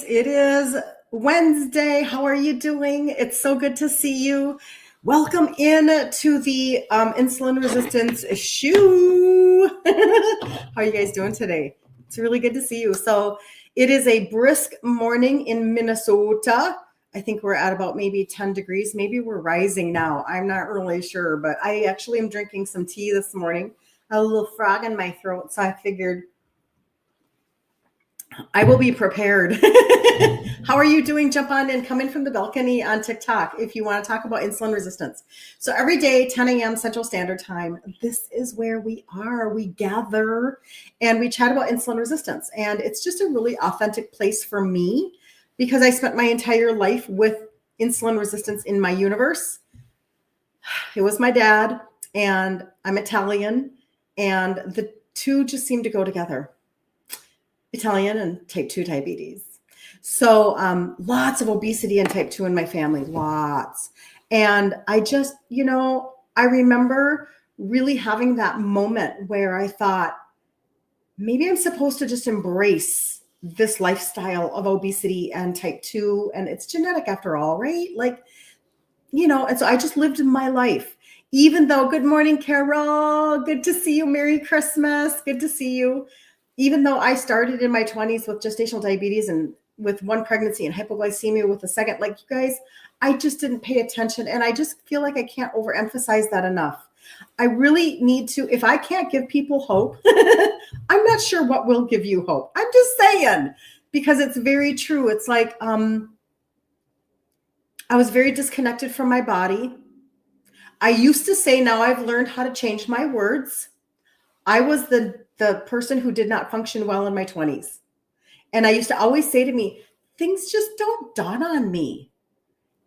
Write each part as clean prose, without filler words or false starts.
It is Wednesday. How are you doing? It's so good to see you. Welcome in to the insulin resistance shoe. How are you guys doing today? It's really good to see you. So it is a brisk morning in Minnesota. I think we're at about maybe 10 degrees. Maybe we're rising now. I'm not really sure, but I actually am drinking some tea this morning. I had a little frog in my throat, so I figured I will be prepared. How are you doing? Jump on and come in from the balcony on TikTok if you want to talk about insulin resistance. So every day, 10 a.m. Central Standard Time, this is where we are. We gather and we chat about insulin resistance. And it's just a really authentic place for me because I spent my entire life with insulin resistance in my universe. It was my dad, and I'm Italian, and the two just seem to go together. Italian and type 2 diabetes. So lots of obesity and type 2 in my family, lots. And I just, I remember really having that moment where I thought, maybe I'm supposed to just embrace this lifestyle of obesity and type 2. And it's genetic after all, right? And so I just lived my life. Even though, good morning, Carol. Good to see you. Merry Christmas. Good to see you. Even though I started in my 20s with gestational diabetes and with one pregnancy and hypoglycemia with the second, like you guys, I just didn't pay attention. And I just feel like I can't overemphasize that enough. I really need to, if I can't give people hope, I'm not sure what will give you hope. I'm just saying, because it's very true. It's like, I was very disconnected from my body. I used to say, now I've learned how to change my words. I was the person who did not function well in my 20s. And I used to always say to me, things just don't dawn on me.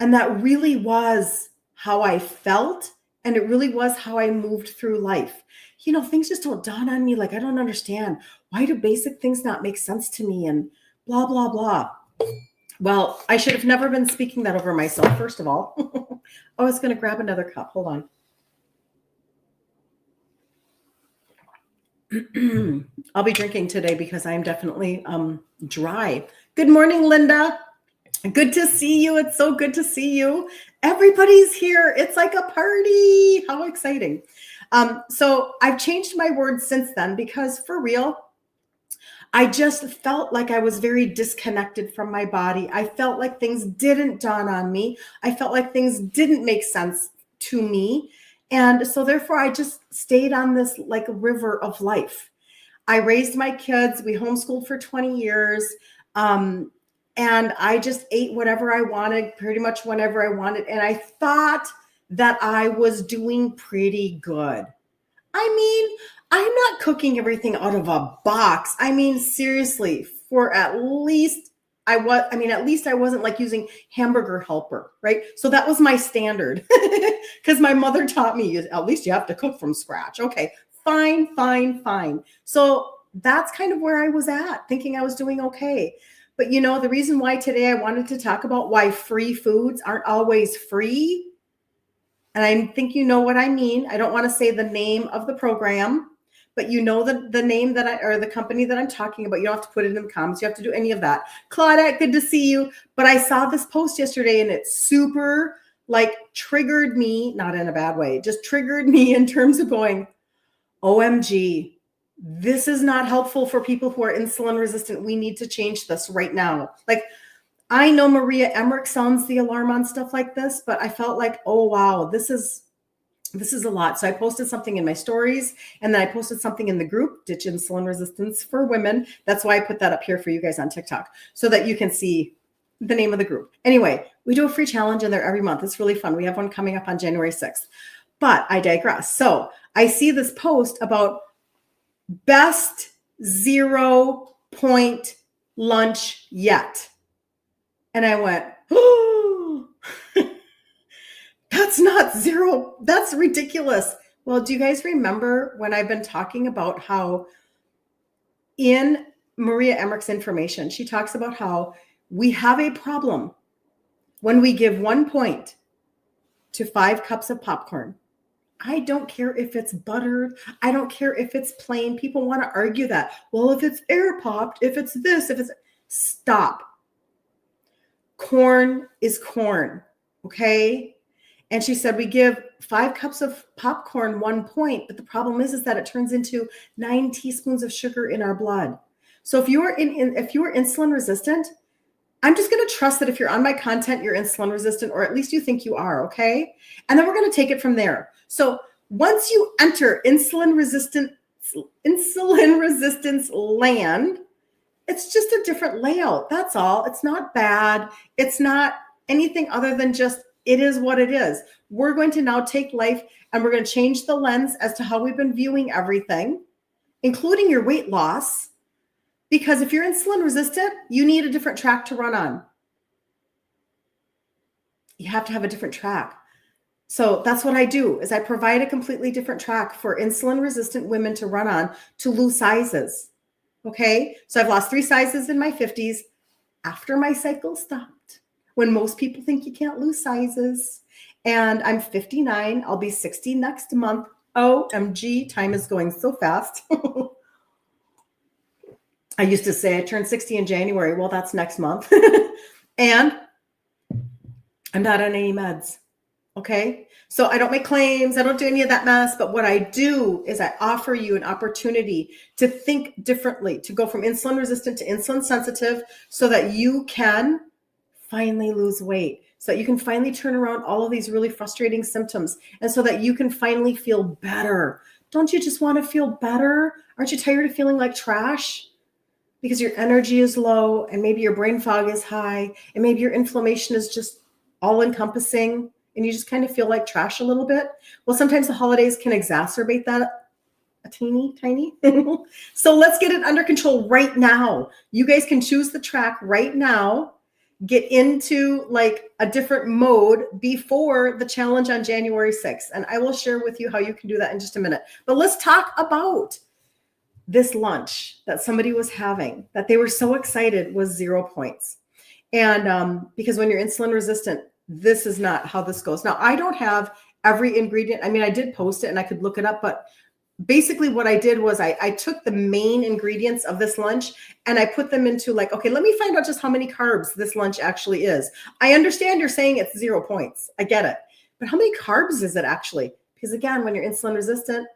And that really was how I felt. And it really was how I moved through life. Things just don't dawn on me. Like, I don't understand. Why do basic things not make sense to me? And blah, blah, blah. Well, I should have never been speaking that over myself, first of all. I was going to grab another cup. Hold on. I'll be drinking today because I'm definitely dry. Good morning, Linda. Good to see you. It's so good to see you. Everybody's here. It's like a party. How exciting. So I've changed my words since then because for real, I just felt like I was very disconnected from my body. I felt like things didn't dawn on me. I felt like things didn't make sense to me. And so therefore I just stayed on this like river of life. I raised my kids. We homeschooled for 20 years. And I just ate whatever I wanted, pretty much whenever I wanted. And I thought that I was doing pretty good. I mean, I'm not cooking everything out of a box. I mean, seriously, at least I wasn't like using Hamburger Helper, right? So that was my standard because my mother taught me, at least you have to cook from scratch. Okay, fine. So that's kind of where I was at, thinking I was doing okay. But the reason why today I wanted to talk about why free foods aren't always free. And I think you know what I mean. I don't want to say the name of the program, but the name or the company that I'm talking about. You don't have to put it in the comments. You have to do any of that. Claudette, good to see you. But I saw this post yesterday and it super triggered me, not in a bad way, just triggered me in terms of going, OMG, this is not helpful for people who are insulin resistant. We need to change this right now. I know Maria Emmerich sounds the alarm on stuff like this, but I felt like, oh, wow, this is a lot. So I posted something in my stories and then I posted something in the group, Ditch Insulin Resistance for Women. That's why I put that up here for you guys on TikTok so that you can see the name of the group. Anyway, we do a free challenge in there every month. It's really fun. We have one coming up on January 6th, but I digress. So I see this post about best 0-point lunch yet. And I went, oh, that's not zero. That's ridiculous. Well, do you guys remember when I've been talking about how in Maria Emmerich's information, she talks about how we have a problem when we give 1 point to 5 cups of popcorn. I don't care if it's buttered. I don't care if it's plain. People want to argue that. Well, if it's air popped, if it's this, if it's, stop. Corn is corn. Okay. And she said, we give 5 cups of popcorn 1 point, but the problem is that it turns into 9 teaspoons of sugar in our blood. So if you are insulin resistant, I'm just going to trust that if you're on my content, you're insulin resistant, or at least you think you are. Okay. And then we're going to take it from there. So once you enter insulin resistance land, it's just a different layout. That's all. It's not bad. It's not anything other than just, it is what it is. We're going to now take life and we're going to change the lens as to how we've been viewing everything, including your weight loss. Because if you're insulin resistant, you need a different track to run on. You have to have a different track. So that's what I do, is I provide a completely different track for insulin resistant women to run on to lose sizes. Okay. So I've lost 3 sizes in my 50s after my cycle stopped, when most people think you can't lose sizes. And I'm 59. I'll be 60 next month. OMG, time is going so fast. I used to say I turned 60 in January. Well, that's next month. And I'm not on any meds. Okay. So I don't make claims. I don't do any of that mess. But what I do is I offer you an opportunity to think differently, to go from insulin resistant to insulin sensitive, so that you can finally lose weight, so that you can finally turn around all of these really frustrating symptoms, and so that you can finally feel better. Don't you just want to feel better? Aren't you tired of feeling like trash? Because your energy is low, and maybe your brain fog is high, and maybe your inflammation is just all encompassing, and you just kind of feel like trash a little bit. Well, sometimes the holidays can exacerbate that a teeny tiny. So let's get it under control right now. You guys can choose the track right now, get into like a different mode before the challenge on January 6th. And I will share with you how you can do that in just a minute. But let's talk about this lunch that somebody was having that they were so excited was 0 points. And because when you're insulin resistant, this is not how this goes. Now, I don't have every ingredient. I mean, I did post it and I could look it up, but basically what I did was I took the main ingredients of this lunch and I put them into like, okay, let me find out just how many carbs this lunch actually is. I understand you're saying it's 0 points. I get it. But how many carbs is it actually? Because again, when you're insulin resistant,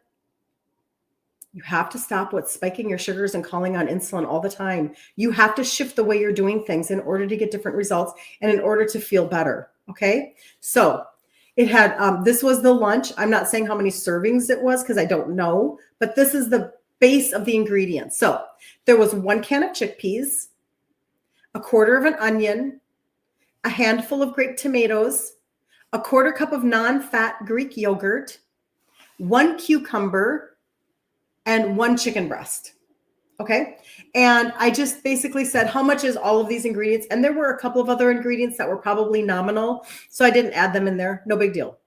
you have to stop what's spiking your sugars and calling on insulin all the time. You have to shift the way you're doing things in order to get different results and in order to feel better. Okay. So it had, this was the lunch. I'm not saying how many servings it was because I don't know, but this is the base of the ingredients. So there was 1 can of chickpeas, 1/4 of an onion, a handful of grape tomatoes, 1/4 cup of non-fat Greek yogurt, 1 cucumber, and 1 chicken breast. Okay. And I just basically said, how much is all of these ingredients? And there were a couple of other ingredients that were probably nominal, so I didn't add them in there. No big deal.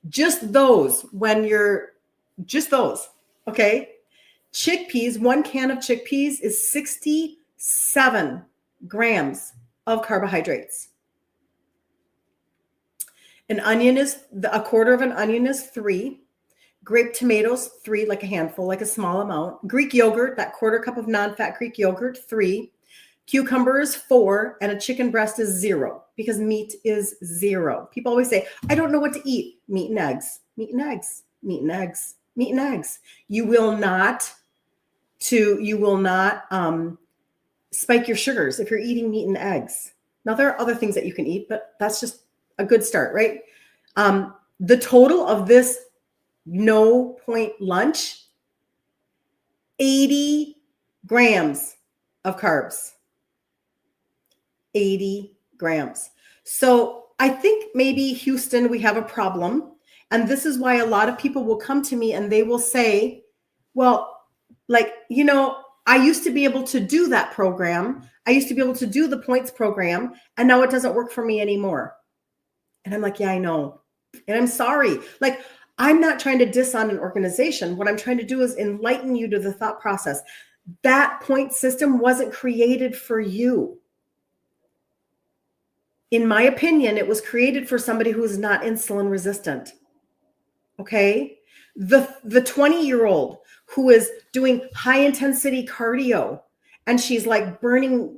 Just those, just those. Okay. Chickpeas, 1 can of chickpeas is 67 grams of carbohydrates. An onion is, 1/4 of an onion is 3. Grape tomatoes, 3, like a handful, like a small amount. Greek yogurt, that 1/4 cup of non-fat Greek yogurt, 3. Cucumber is 4, and a chicken breast is 0, because meat is 0. People always say, I don't know what to eat. Meat and eggs, meat and eggs, meat and eggs, meat and eggs. You will not spike your sugars if you're eating meat and eggs. Now, there are other things that you can eat, but that's just a good start, right? The total of this no point lunch, 80 grams of carbs, 80 grams. So I think maybe Houston, we have a problem. And this is why a lot of people will come to me and they will say, well, like, I used to be able to do that program. I used to be able to do the points program, and now it doesn't work for me anymore. And I'm like, yeah, I know. And I'm sorry. Like, I'm not trying to diss on an organization. What I'm trying to do is enlighten you to the thought process. That point system wasn't created for you. In my opinion, it was created for somebody who is not insulin resistant. Okay? The 20-year-old who is doing high intensity cardio and she's like burning,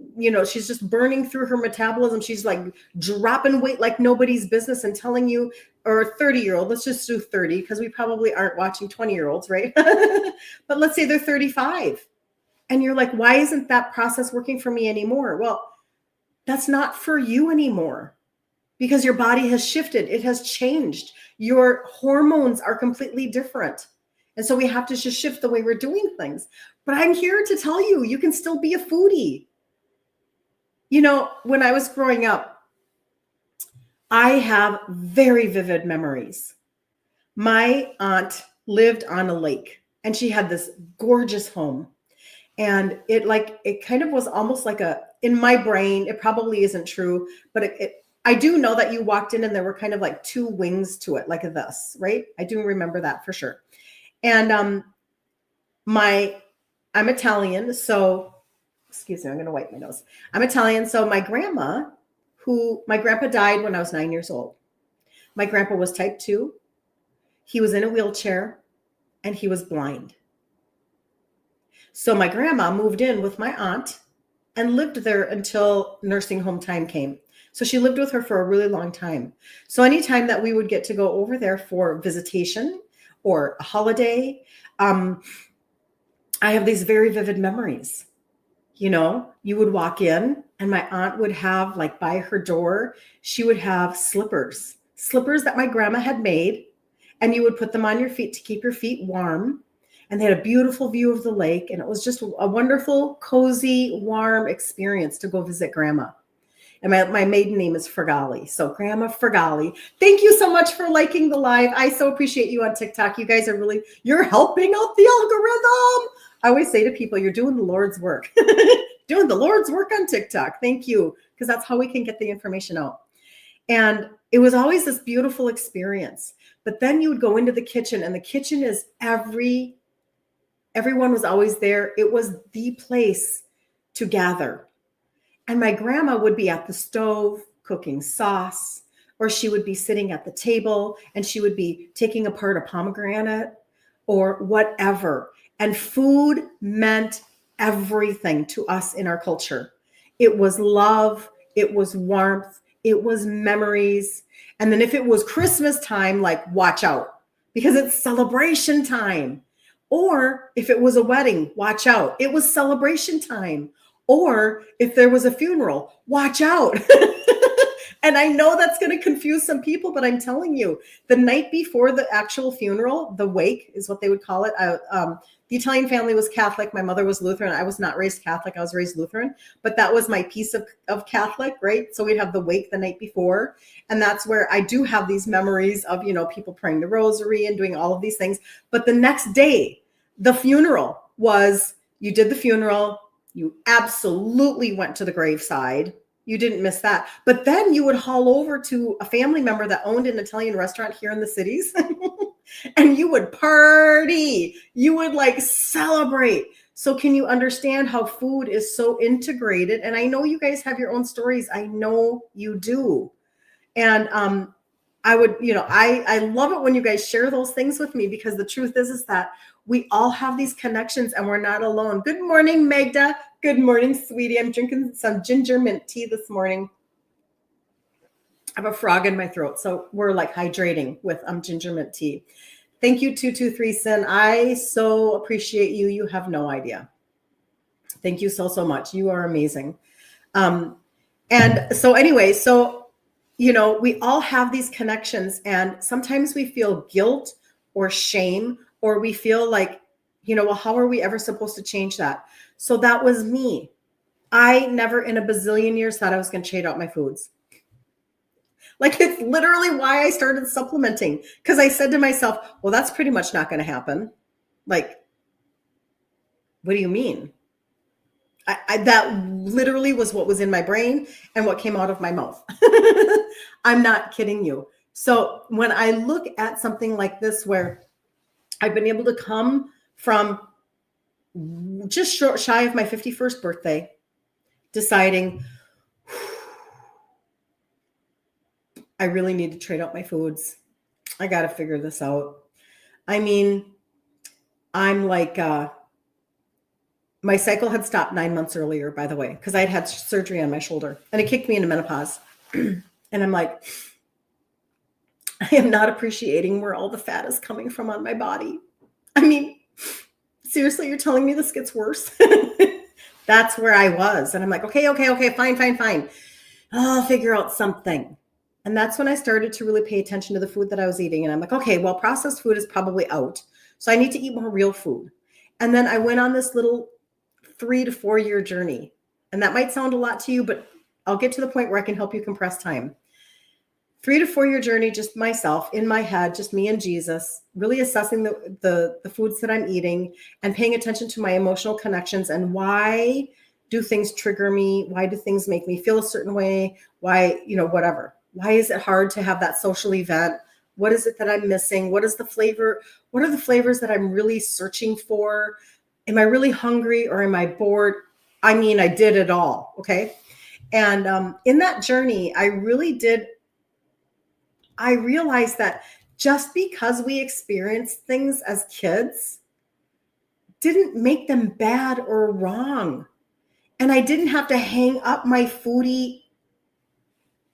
she's just burning through her metabolism. She's like dropping weight like nobody's business and telling you, or 30-year-old, let's just do 30 because we probably aren't watching 20-year-olds, right? But let's say they're 35. And you're like, why isn't that process working for me anymore? Well, that's not for you anymore because your body has shifted. It has changed. Your hormones are completely different. And so we have to just shift the way we're doing things. But I'm here to tell you, you can still be a foodie. When I was growing up, I have very vivid memories. My aunt lived on a lake and she had this gorgeous home. And it kind of was almost like in my brain, it probably isn't true, but I do know that you walked in and there were kind of like two wings to it, like this, right? I do remember that for sure. And I'm Italian, so excuse me, I'm going to wipe my nose. I'm Italian, so my grandpa died when I was 9 years old. My grandpa was type 2. He was in a wheelchair and he was blind. So my grandma moved in with my aunt and lived there until nursing home time came. So she lived with her for a really long time. So anytime that we would get to go over there for visitation or a holiday, I have these very vivid memories. You would walk in and my aunt would have, like, by her door, she would have slippers that my grandma had made, and you would put them on your feet to keep your feet warm. And they had a beautiful view of the lake. And it was just a wonderful, cozy, warm experience to go visit grandma. And my maiden name is Fergali. So Grandma Fergali, thank you so much for liking the live. I so appreciate you on TikTok. You guys you're helping out the algorithm. I always say to people, you're doing the Lord's work. Doing the Lord's work on TikTok. Thank you. Because that's how we can get the information out. And it was always this beautiful experience. But then you would go into the kitchen, and the kitchen is everyone was always there. It was the place to gather. And my grandma would be at the stove cooking sauce, or she would be sitting at the table and she would be taking apart a pomegranate or whatever. And food meant everything to us in our culture. It was love. It was warmth. It was memories. And then if it was Christmas time, like, watch out because it's celebration time. Or if it was a wedding, watch out. It was celebration time. Or if there was a funeral, watch out. And I know that's going to confuse some people, but I'm telling you, the night before the actual funeral, the wake is what they would call it. The Italian family was Catholic. My mother was Lutheran. I was not raised Catholic. I was raised Lutheran, but that was my piece of Catholic, right? So we'd have the wake the night before. And that's where I do have these memories of, people praying the rosary and doing all of these things. But the next day, the funeral was, you did the funeral, you absolutely went to the graveside. You didn't miss that. But then you would haul over to a family member that owned an Italian restaurant here in the cities and you would party. You would celebrate. So can you understand how food is so integrated? And I know you guys have your own stories. I know you do. And I would, I love it when you guys share those things with me, because the truth is that we all have these connections and we're not alone. Good morning, Magda. Good morning, sweetie. I'm drinking some ginger mint tea this morning. I have a frog in my throat, so we're hydrating with ginger mint tea. Thank you, 223 Sin. I so appreciate you. You have no idea. Thank you so much. You are amazing. And so anyway, we all have these connections, and sometimes we feel guilt or shame, or we feel like, well, how are we ever supposed to change that? So that was me. I never in a bazillion years thought I was going to trade out my foods. It's literally why I started supplementing, because I said to myself, well, that's pretty much not going to happen. What do you mean? That literally was what was in my brain and what came out of my mouth. I'm not kidding you. So when I look at something like this, where I've been able to come from just shy of my 51st birthday, deciding I really need to trade out my foods. I got to figure this out. I mean, I'm My cycle had stopped 9 months earlier, by the way, because I had had surgery on my shoulder and it kicked me into menopause. And I'm like, I am not appreciating where all the fat is coming from on my body. I mean, seriously, you're telling me this gets worse? That's where I was. And I'm like, okay, fine. I'll figure out something. And that's when I started to really pay attention to the food that I was eating. And I'm like, okay, well, processed food is probably out. So I need to eat more real food. And then I went on this little 3 to 4 year journey. And that might sound a lot to you, but I'll get to the point where I can help you compress time. 3 to 4 year journey, just myself in my head, just me and Jesus, really assessing the foods that I'm eating and paying attention to my emotional connections and why do things trigger me? Why do things make me feel a certain way? Why, whatever. Why is it hard to have that social event? What is it that I'm missing? What is the flavor? What are the flavors that I'm really searching for? Am I really hungry or am I bored? I mean, I did it all. Okay. And in that journey, I realized that just because we experienced things as kids didn't make them bad or wrong. And I didn't have to hang up my foodie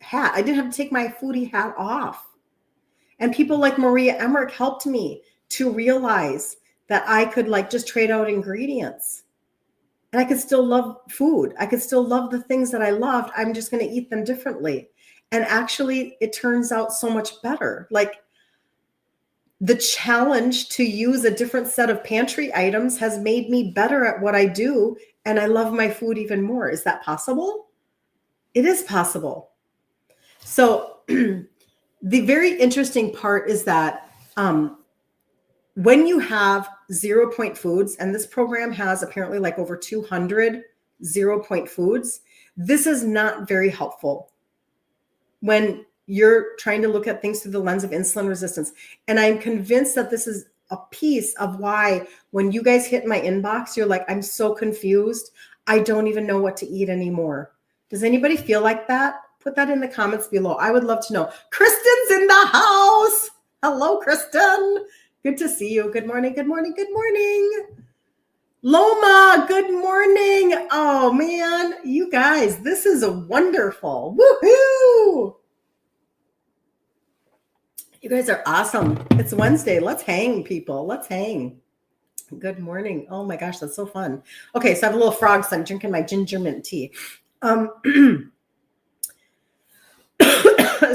hat. I didn't have to take my foodie hat off. And people like Maria Emmerich helped me to realize that I could just trade out ingredients. And I could still love food. I could still love the things that I loved. I'm just going to eat them differently. And actually, it turns out so much better. The challenge to use a different set of pantry items has made me better at what I do. And I love my food even more. Is that possible? It is possible. So the very interesting part is that when you have 0 point foods, and this program has apparently over 200 0 point foods, this is not very helpful when you're trying to look at things through the lens of insulin resistance. And I'm convinced that this is a piece of why when you guys hit my inbox, you're like, I'm so confused. I don't even know what to eat anymore. Does anybody feel like that? Put that in the comments below. I would love to know. Kristen's in the house. Hello, Kristen. Good to see you. Good morning. Loma, good morning. Oh man, you guys, this is a wonderful. Woohoo! You guys are awesome. It's Wednesday. Let's hang, people. Let's hang. Good morning. Oh my gosh, that's so fun. Okay, so I have a little frog, so I'm drinking my ginger mint tea.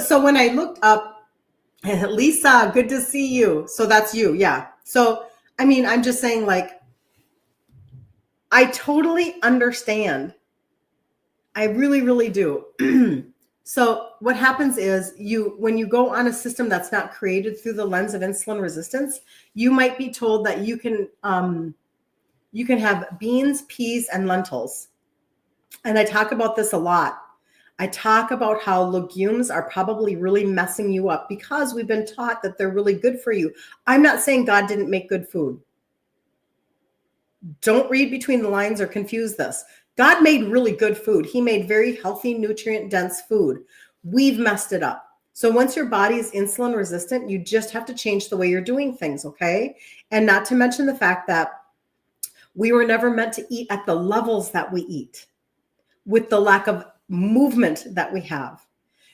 So when I looked up, Lisa, good to see you. So that's you. Yeah. So, I'm just saying I totally understand. I really, really do. So what happens is when you go on a system that's not created through the lens of insulin resistance, you might be told that you can have beans, peas, and lentils. And I talk about this a lot. I talk about how legumes are probably really messing you up because we've been taught that they're really good for you. I'm not saying God didn't make good food. Don't read between the lines or confuse this. God made really good food. He made very healthy, nutrient-dense food. We've messed it up. So once your body is insulin resistant, you just have to change the way you're doing things, okay? And not to mention the fact that we were never meant to eat at the levels that we eat with the lack of movement that we have.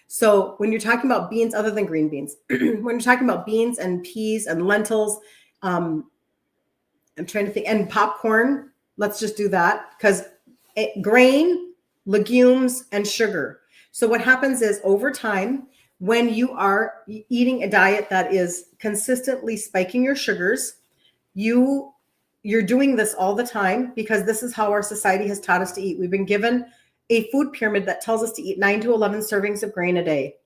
So when you're talking about beans, other than green beans, when you're talking about beans and peas and lentils, I'm trying to think, and popcorn, let's just do that because grain, legumes, and sugar. So what happens is over time, when you are eating a diet that is consistently spiking your sugars, you're doing this all the time because this is how our society has taught us to eat. We've been given a food pyramid that tells us to eat 9 to 11 servings of grain a day.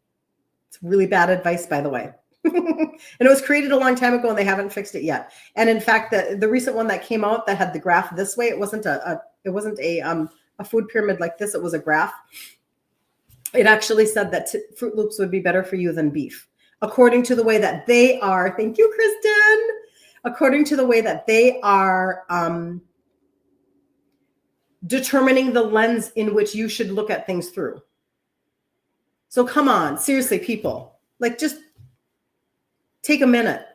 It's really bad advice, by the way. And it was created a long time ago and they haven't fixed it yet. And in fact, the recent one that came out that had the graph this way, it wasn't a food pyramid like this. It was a graph. It actually said that Fruit Loops would be better for you than beef, according to the way that they are. Thank you, Kristen. According to the way that they are determining the lens in which you should look at things through. So come on, seriously, people, just take a minute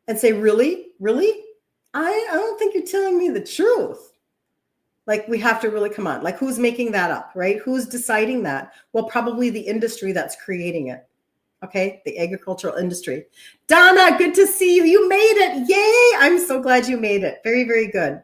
and say, really? I don't think you're telling me the truth. Like, we have to really come on. Like, who's making that up, right? Who's deciding that? Well, probably the industry that's creating it. Okay, the agricultural industry. Donna, good to see you. You made it. Yay. I'm so glad you made it. Very, very good.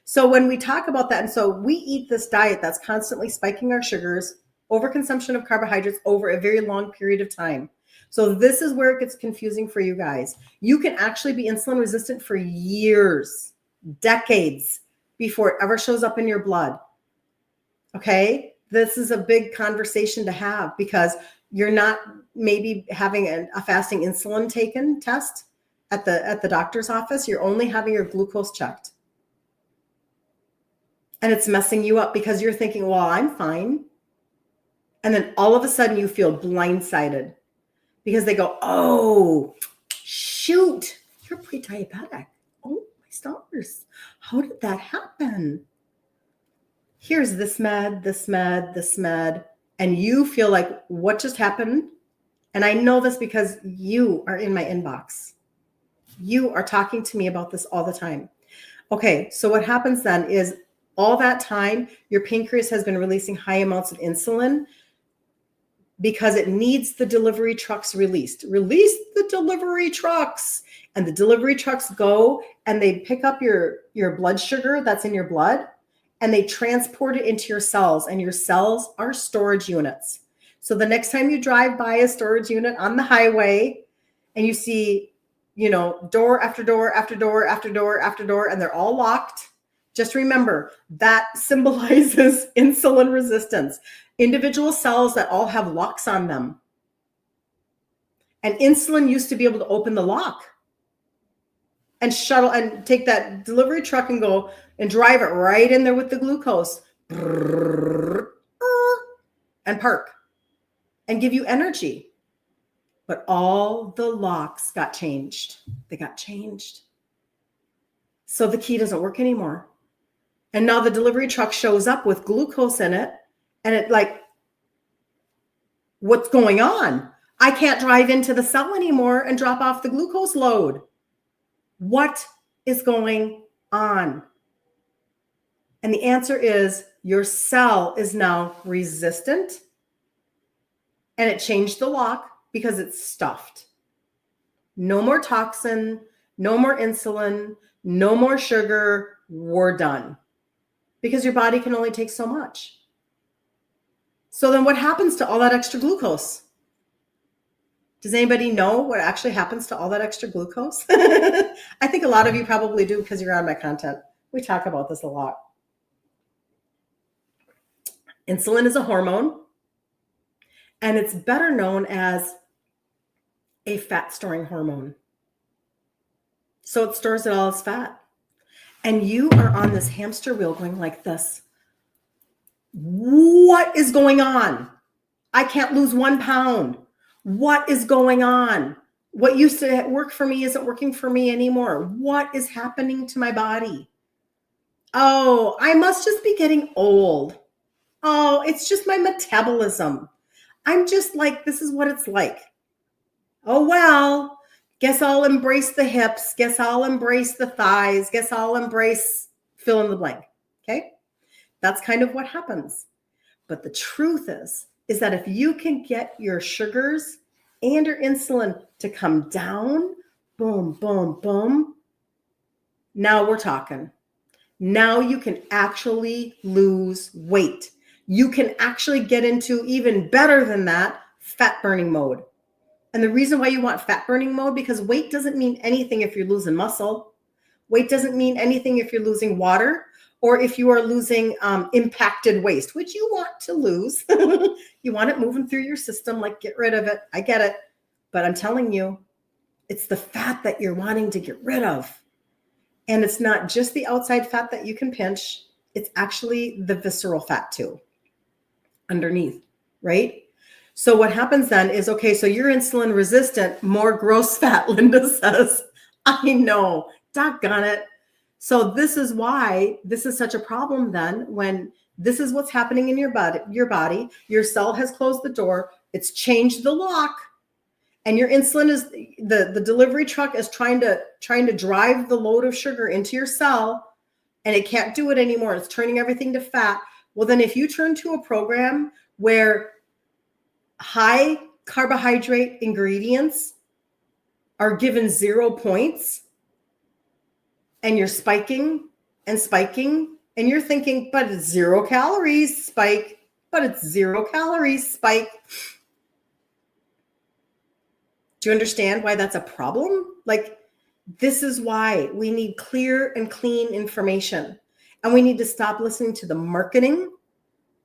So when we talk about that, and so we eat this diet that's constantly spiking our sugars, overconsumption of carbohydrates over a very long period of time. So this is where it gets confusing for you guys. You can actually be insulin resistant for years, decades, before it ever shows up in your blood. Okay? This is a big conversation to have because you're not maybe having a fasting insulin taken test at the doctor's office. You're only having your glucose checked. And it's messing you up because you're thinking, well, I'm fine. And then all of a sudden you feel blindsided because they go, oh, shoot, you're pre-diabetic. Oh, my stars. How did that happen? Here's this med, this med, this med. And you feel like, what just happened? And I know this because you are in my inbox. You are talking to me about this all the time. Okay, so what happens then is all that time, your pancreas has been releasing high amounts of insulin because it needs the delivery trucks released. Release the delivery trucks. And the delivery trucks go and they pick up your blood sugar that's in your blood and they transport it into your cells. And your cells are storage units. So the next time you drive by a storage unit on the highway and you see, door after door after door after door after door, and they're all locked, just remember that symbolizes insulin resistance. Individual cells that all have locks on them. And insulin used to be able to open the lock and shuttle and take that delivery truck and go and drive it right in there with the glucose and park and give you energy. But all the locks got changed. They got changed. So the key doesn't work anymore. And now the delivery truck shows up with glucose in it. And it like, what's going on? I can't drive into the cell anymore and drop off the glucose load. What is going on? And the answer is your cell is now resistant. And it changed the lock because it's stuffed. No more toxin, no more insulin, no more sugar. We're done. Because your body can only take so much. So then what happens to all that extra glucose? Does anybody know what actually happens to all that extra glucose? I think a lot of you probably do because you're on my content. We talk about this a lot. Insulin is a hormone, and it's better known as a fat-storing hormone. So it stores it all as fat. And you are on this hamster wheel going like this. What is going on? I can't lose 1 pound. What is going on? What used to work for me isn't working for me anymore. What is happening to my body? Oh, I must just be getting old. Oh, it's just my metabolism. I'm just like, this is what it's like. Oh, well, guess I'll embrace the hips. Guess I'll embrace the thighs. Guess I'll embrace fill in the blank. Okay? That's kind of what happens. But the truth is that if you can get your sugars and your insulin to come down, boom, boom, boom, now we're talking. Now you can actually lose weight. You can actually get into, even better than that, fat burning mode. And the reason why you want fat burning mode, because weight doesn't mean anything if you're losing muscle. Weight doesn't mean anything if you're losing water or if you are losing impacted waste, which you want to lose. You want it moving through your system, like get rid of it. I get it. But I'm telling you, it's the fat that you're wanting to get rid of. And it's not just the outside fat that you can pinch. It's actually the visceral fat too, underneath, right? So what happens then is, okay, so you're insulin resistant, more gross fat, Linda says. I know, doggone it. So this is why this is such a problem then, when this is what's happening in your body, your cell has closed the door, it's changed the lock, and your insulin is the delivery truck is trying to drive the load of sugar into your cell, and it can't do it anymore. It's turning everything to fat. Well, then if you turn to a program where high carbohydrate ingredients are given 0 points, and you're spiking and spiking, and you're thinking, but it's 0 calories, spike, but it's 0 calories, spike. Do you understand why that's a problem? Like, this is why we need clear and clean information. And we need to stop listening to the marketing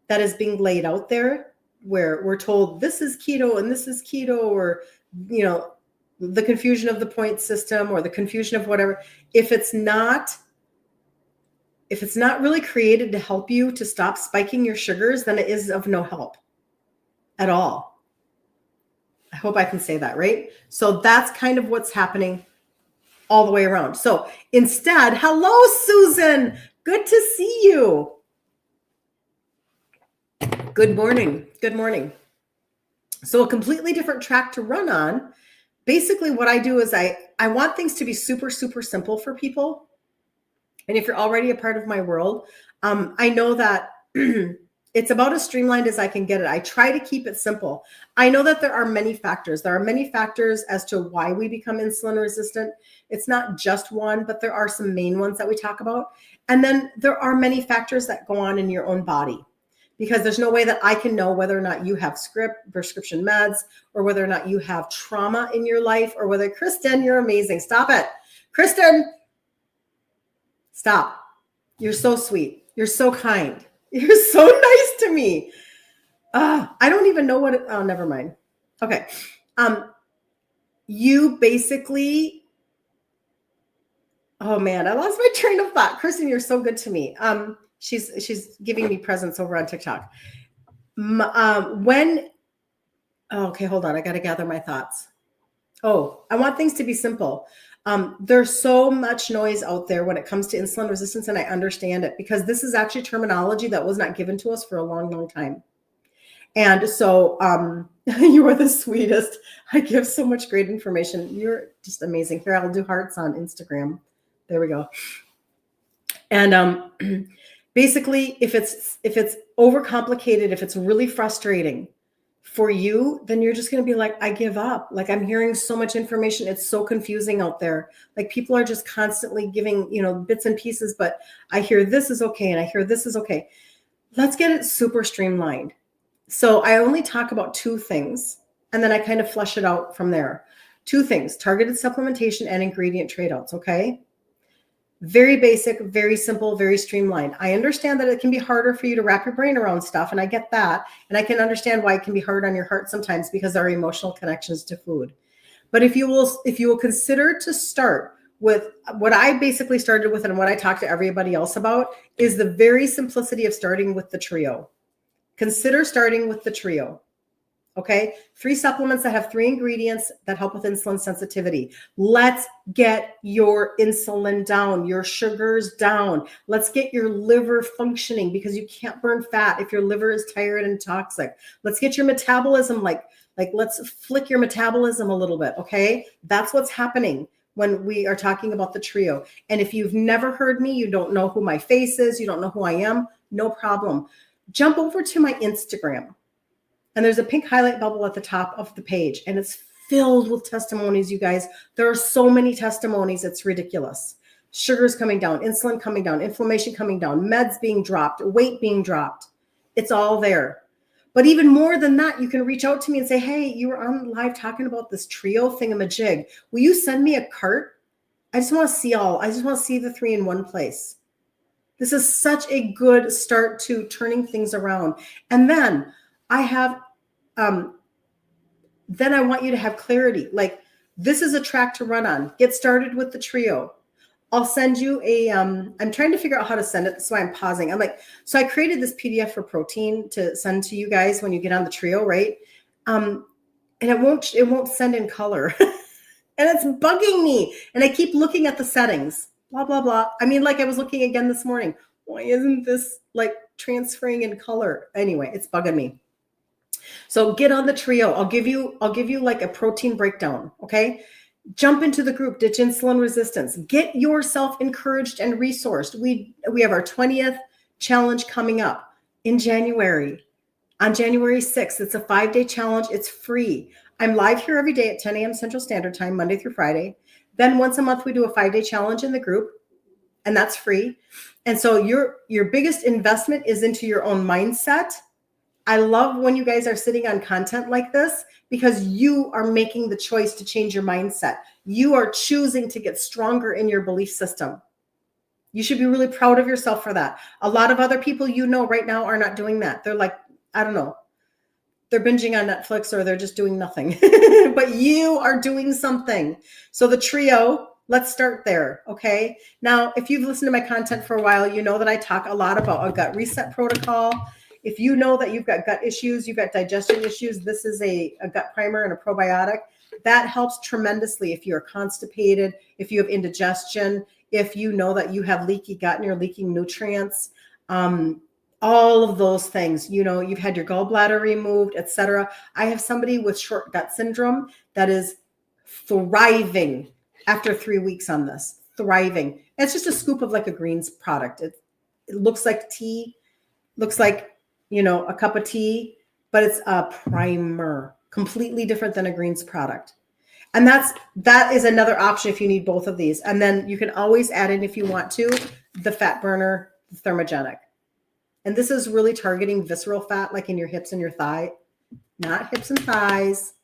that is being laid out there, where we're told this is keto and this is keto, or, you know, the confusion of the point system, or the confusion of whatever. If it's not really created to help you to stop spiking your sugars, then it is of no help at all. I hope I can say that, right? So that's kind of what's happening all the way around. So instead, hello, Susan. Good to see you. Good morning. Good morning. So a completely different track to run on. Basically, what I do is I want things to be super, super simple for people. And if you're already a part of my world, I know that it's about as streamlined as I can get it. I try to keep it simple. I know that there are many factors. There are many factors as to why we become insulin resistant. It's not just one, but there are some main ones that we talk about. And then there are many factors that go on in your own body, because there's no way that I can know whether or not you have prescription meds, or whether or not you have trauma in your life, or whether, Kristen, you're amazing. Stop it. Kristen, stop. You're so sweet. You're so kind. You're so nice to me. I don't even know oh, never mind. Okay. You basically, oh man, I lost my train of thought. Kristen, you're so good to me. She's giving me presents over on TikTok. Okay, hold on. I got to gather my thoughts. Oh, I want things to be simple. There's so much noise out there when it comes to insulin resistance, and I understand it, because this is actually terminology that was not given to us for a long, long time. And so you are the sweetest. I give so much great information. You're just amazing. Here, I'll do hearts on Instagram. There we go. And basically, if it's overcomplicated, if it's really frustrating for you, then you're just going to be like, I give up. Like, I'm hearing so much information. It's so confusing out there. Like, people are just constantly giving, bits and pieces, but I hear this is okay, and I hear this is okay. Let's get it super streamlined. So I only talk about 2 things, and then I kind of flesh it out from there. 2 things: targeted supplementation and ingredient trade-outs. Okay. Very basic, very simple, very streamlined. I understand that it can be harder for you to wrap your brain around stuff, and I get that. And I can understand why it can be hard on your heart sometimes, because there are emotional connections to food. But if you will consider to start with what I basically started with, and what I talk to everybody else about, is the very simplicity of starting with the trio. Consider starting with the trio. Okay, 3 supplements that have 3 ingredients that help with insulin sensitivity. Let's get your insulin down, your sugars down. Let's get your liver functioning, because you can't burn fat if your liver is tired and toxic. Let's get your metabolism, like let's flick your metabolism a little bit. Okay, that's what's happening when we are talking about the trio. And if you've never heard me, you don't know who my face is, you don't know who I am, no problem. Jump over to my Instagram. And there's a pink highlight bubble at the top of the page, and it's filled with testimonies, you guys. There are so many testimonies, it's ridiculous. Sugars coming down, insulin coming down, inflammation coming down, meds being dropped, weight being dropped. It's all there. But even more than that, you can reach out to me and say, hey, you were on live talking about this trio thingamajig. Will you send me a cart? I just want to see the 3 in one place. This is such a good start to turning things around. And then I have, then I want you to have clarity. Like, this is a track to run on. Get started with the trio. I'll send you I'm trying to figure out how to send it. That's why I'm pausing. So I created this PDF for protein to send to you guys when you get on the trio, right? And it won't send in color. And it's bugging me. And I keep looking at the settings, blah, blah, blah. I was looking again this morning. Why isn't this transferring in color? Anyway, it's bugging me. So get on the trio. I'll give you like a protein breakdown. Okay. Jump into the group, ditch insulin resistance. Get yourself encouraged and resourced. We have our 20th challenge coming up in January. On January 6th, it's a 5-day challenge. It's free. I'm live here every day at 10 a.m. Central Standard Time, Monday through Friday. Then once a month, we do a 5-day challenge in the group, and that's free. And so your biggest investment is into your own mindset. I love when you guys are sitting on content like this because you are making the choice to change your mindset. You are choosing to get stronger in your belief system. You should be really proud of yourself for that. A lot of other people right now are not doing that. They're like, I don't know, they're binging on Netflix or they're just doing nothing. But you are doing something. So the trio, let's start there, okay? Now, if you've listened to my content for a while, you know that I talk a lot about a gut reset protocol. If you know that you've got gut issues, you've got digestion issues, this is a gut primer and a probiotic. That helps tremendously if you're constipated, if you have indigestion, if you know that you have leaky gut and you're leaking nutrients. All of those things, you've had your gallbladder removed, etc. I have somebody with short gut syndrome that is thriving after 3 weeks on this, thriving. It's just a scoop of like a greens product. It looks like tea, looks like, a cup of tea, but it's a primer, completely different than a greens product. And that is another option if you need both of these. And then you can always add in, if you want to, the fat burner, the thermogenic. And this is really targeting visceral fat, like in your hips and your thigh, not hips and thighs,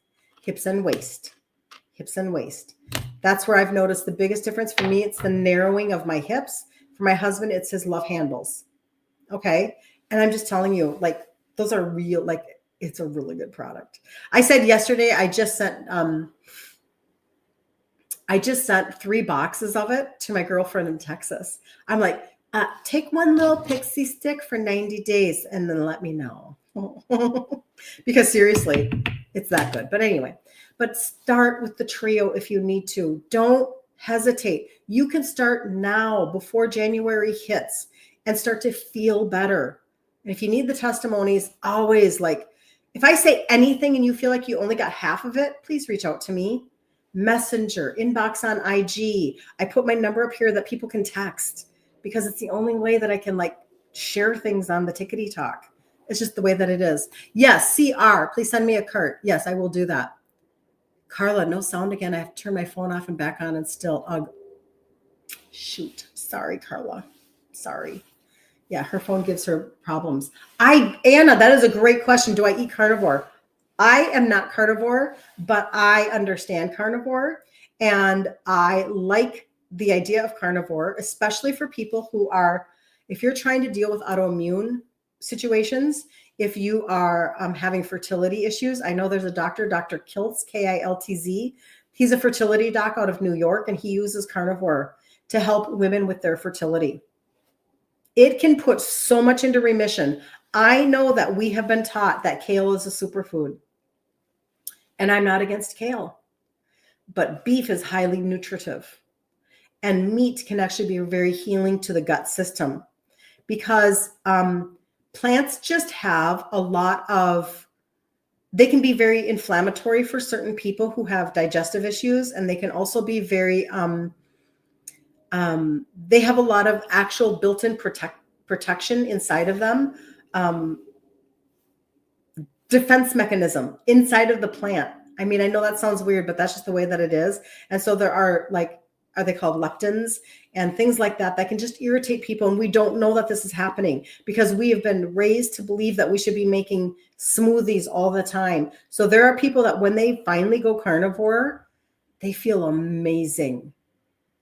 hips and waist, hips and waist. That's where I've noticed the biggest difference. For me, it's the narrowing of my hips. For my husband, it's his love handles. Okay. And I'm just telling you, like, those are real, like, it's a really good product. I said yesterday, I just sent 3 boxes of it to my girlfriend in Texas. I'm like, take one little pixie stick for 90 days and then let me know. Because seriously, it's that good. But anyway, start with the trio if you need to. Don't hesitate. You can start now before January hits and start to feel better. And if you need the testimonies, always, like, if I say anything and you feel like you only got half of it, please reach out to me. Messenger, inbox on IG. I put my number up here that people can text, because it's the only way that I can, like, share things on the Tickety Talk. It's just the way that it is. Yes, CR, please send me a cart. Yes, I will do that. Carla, no sound again. I have to turn my phone off and back on and still. Shoot. Sorry, Carla. Sorry. Yeah, her phone gives her problems. Anna, that is a great question. Do I eat carnivore? I am not carnivore, but I understand carnivore. And I like the idea of carnivore, especially for people who are, if you're trying to deal with autoimmune situations, if you are having fertility issues. I know there's a doctor, Dr. Kiltz, Kiltz. He's a fertility doc out of New York, and he uses carnivore to help women with their fertility. It can put so much into remission. I know that we have been taught that kale is a superfood, and I'm not against kale, but beef is highly nutritive. And meat can actually be very healing to the gut system, because plants just have a lot of, they can be very inflammatory for certain people who have digestive issues. And they can also be very, they have a lot of actual built-in protection inside of them. Defense mechanism inside of the plant. I mean, I know that sounds weird, but that's just the way that it is. And so there are, like, are they called lectins and things like that can just irritate people. And we don't know that this is happening because we have been raised to believe that we should be making smoothies all the time. So there are people that when they finally go carnivore, they feel amazing.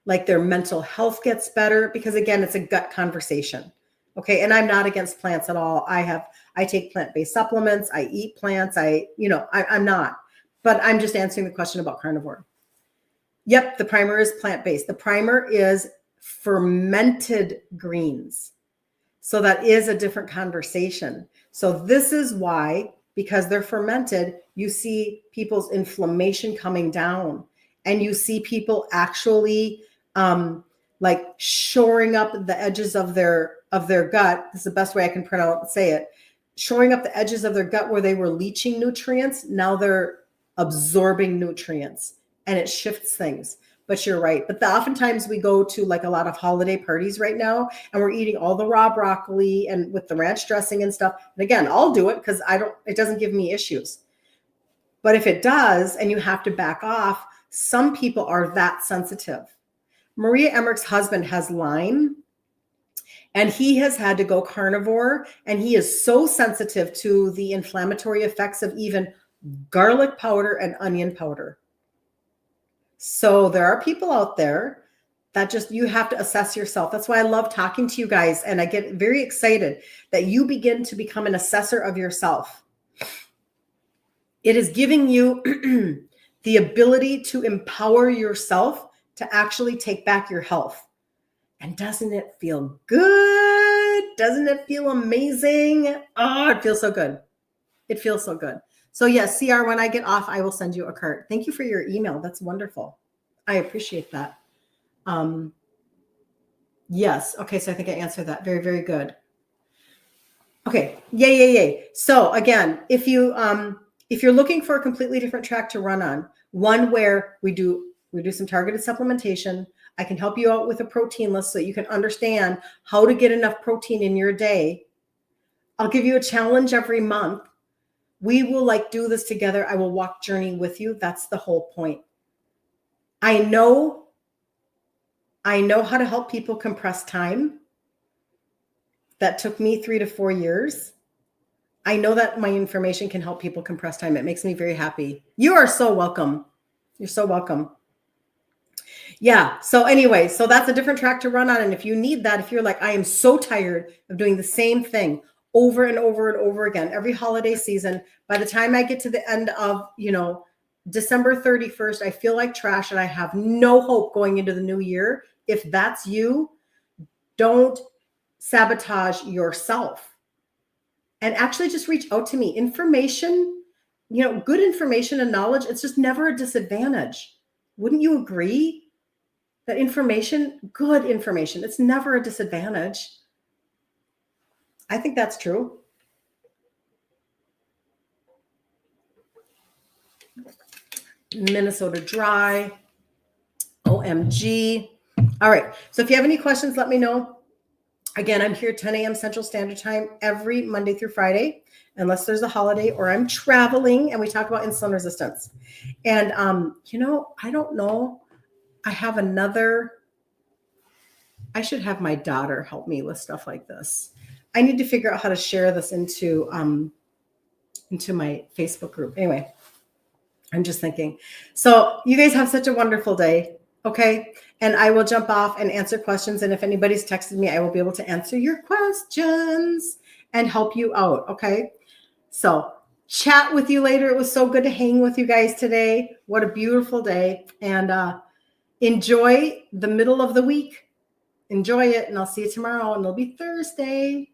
Like their mental health gets better, because again, it's a gut conversation. Okay. And I'm not against plants at all. I take plant-based supplements. I eat plants. I'm not, but I'm just answering the question about carnivore. Yep, the primer is plant-based. The primer is fermented greens. So that is a different conversation. So this is why, because they're fermented, you see people's inflammation coming down, and you see people actually like shoring up the edges of their gut. This is the best way I can say it. shoring up the edges of their gut where they were leaching nutrients. Now they're absorbing nutrients, and it shifts things. But you're right. But oftentimes we go to like a lot of holiday parties right now, and we're eating all the raw broccoli and with the ranch dressing and stuff. And again, I'll do it because it doesn't give me issues. But if it does, and you have to back off, some people are that sensitive. Maria Emmerich's husband has Lyme, and he has had to go carnivore, and he is so sensitive to the inflammatory effects of even garlic powder and onion powder. So there are people out there that you have to assess yourself. That's why I love talking to you guys. And I get very excited that you begin to become an assessor of yourself. It is giving you the ability to empower yourself to actually take back your health. And doesn't it feel good? Doesn't it feel amazing? Oh, it feels so good. It feels so good. So yes, CR, when I get off, I will send you a card. Thank you for your email. That's wonderful. I appreciate that. Yes. Okay. So I think I answered that. Very, very good. Okay. Yay. So again, if you're looking for a completely different track to run on, one where we do some targeted supplementation, I can help you out with a protein list so that you can understand how to get enough protein in your day. I'll give you a challenge every month. We will do this together. I will walk journey with you. That's the whole point. I know how to help people compress time. That took me 3 to 4 years. I know that my information can help people compress time. It makes me very happy. You are so welcome. You're so welcome. Yeah. So anyway, so that's a different track to run on. And if you need that, if you're like, I am so tired of doing the same thing over and over and over again, every holiday season, by the time I get to the end of, December 31st, I feel like trash and I have no hope going into the new year. If that's you, don't sabotage yourself and actually just reach out to me. Information, good information and knowledge, it's just never a disadvantage. Wouldn't you agree that good information, it's never a disadvantage? I think that's true. Minnesota Dry. OMG. All right. So if you have any questions, let me know. Again, I'm here 10 a.m. Central Standard Time every Monday through Friday, unless there's a holiday or I'm traveling, and we talk about insulin resistance. And, I don't know. I should have my daughter help me with stuff like this. I need to figure out how to share this into my Facebook group. Anyway, I'm just thinking. So you guys have such a wonderful day. Okay. And I will jump off and answer questions. And if anybody's texted me, I will be able to answer your questions and help you out. Okay. So chat with you later. It was so good to hang with you guys today. What a beautiful day. And enjoy the middle of the week. Enjoy it. And I'll see you tomorrow. And it'll be Thursday.